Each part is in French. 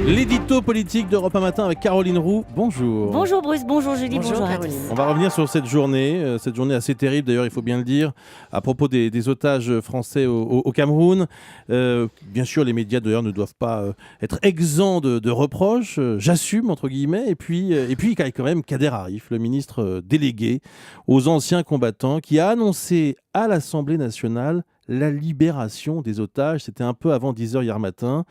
L'édito politique d'Europe 1 Matin avec Caroline Roux. Bonjour. Bonjour Bruce, bonjour Julie, bonjour à Caroline. tous. On va revenir sur cette journée assez terrible d'ailleurs, il faut bien le dire, à propos des otages français au Cameroun. Bien sûr, les médias d'ailleurs ne doivent pas être exempts de reproches. J'assume, entre guillemets. Et puis, il y a quand même Kader Arif, le ministre délégué aux anciens combattants, qui a annoncé à l'Assemblée nationale la libération des otages. C'était un peu avant 10h hier matin.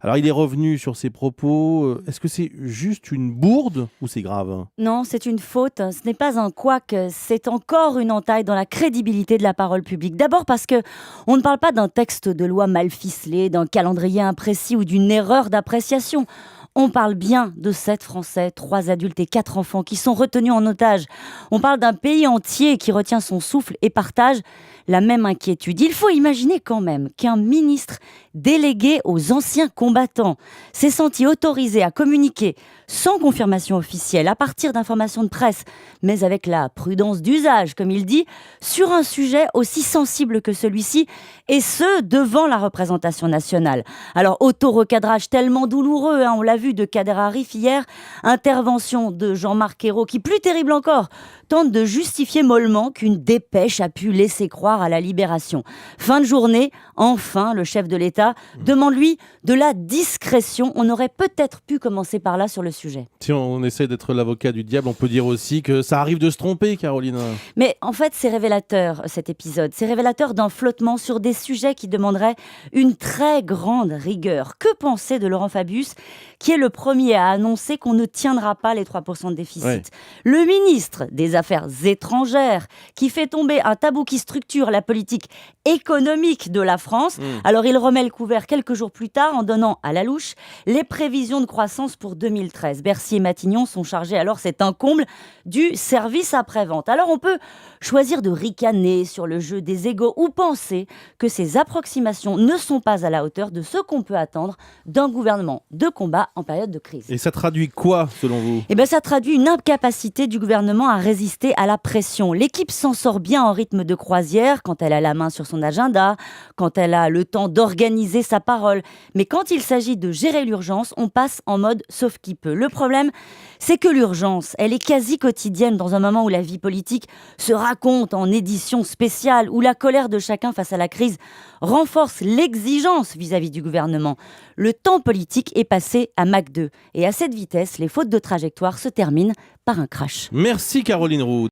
Alors, il est revenu sur ses propos. Est-ce que c'est juste une bourde ou c'est grave ? Non, c'est une faute, ce n'est pas un couac, c'est encore une entaille dans la crédibilité de la parole publique. D'abord parce que on ne parle pas d'un texte de loi mal ficelé, d'un calendrier imprécis ou d'une erreur d'appréciation. On parle bien de 7 Français, 3 adultes et 4 enfants qui sont retenus en otage. On parle d'un pays entier qui retient son souffle et partage la même inquiétude. Il faut imaginer quand même qu'un ministre délégué aux anciens combattants s'est senti autorisé à communiquer sans confirmation officielle, à partir d'informations de presse, mais avec la prudence d'usage, comme il dit, sur un sujet aussi sensible que celui-ci, et ce, devant la représentation nationale. Alors, auto-recadrage tellement douloureux, on l'a vu de Kader Arif hier, intervention de Jean-Marc Ayrault, qui, plus terrible encore, tente de justifier mollement qu'une dépêche a pu laisser croire à la libération. Fin de journée, enfin, le chef de l'État demande, lui, de la discrétion. On aurait peut-être pu commencer par là sur le sujet. Si on essaie d'être l'avocat du diable, on peut dire aussi que ça arrive de se tromper, Caroline. Mais en fait, c'est révélateur, cet épisode. C'est révélateur d'un flottement sur des sujets qui demanderaient une très grande rigueur. Que penser de Laurent Fabius, qui est le premier à annoncer qu'on ne tiendra pas les 3% de déficit ? Ouais. Le ministre des Affaires étrangères, qui fait tomber un tabou qui structure la politique économique de la France. Alors, il remet le couvert quelques jours plus tard en donnant à la louche les prévisions de croissance pour 2013. Bercy et Matignon sont chargés, alors c'est un comble, du service après-vente. Alors, on peut choisir de ricaner sur le jeu des égos ou penser que ces approximations ne sont pas à la hauteur de ce qu'on peut attendre d'un gouvernement de combat en période de crise. Et ça traduit quoi, selon vous ? Eh bien, ça traduit une incapacité du gouvernement à résister à la pression. L'équipe s'en sort bien en rythme de croisière, quand elle a la main sur son agenda, quand elle a le temps d'organiser sa parole. Mais quand il s'agit de gérer l'urgence, on passe en mode sauf qui peut. Le problème, c'est que l'urgence, elle est quasi quotidienne dans un moment où la vie politique se raconte en édition spéciale, où la colère de chacun face à la crise renforce l'exigence vis-à-vis du gouvernement. Le temps politique est passé à Mach 2. Et à cette vitesse, les fautes de trajectoire se terminent par un crash. Merci Caroline Roux.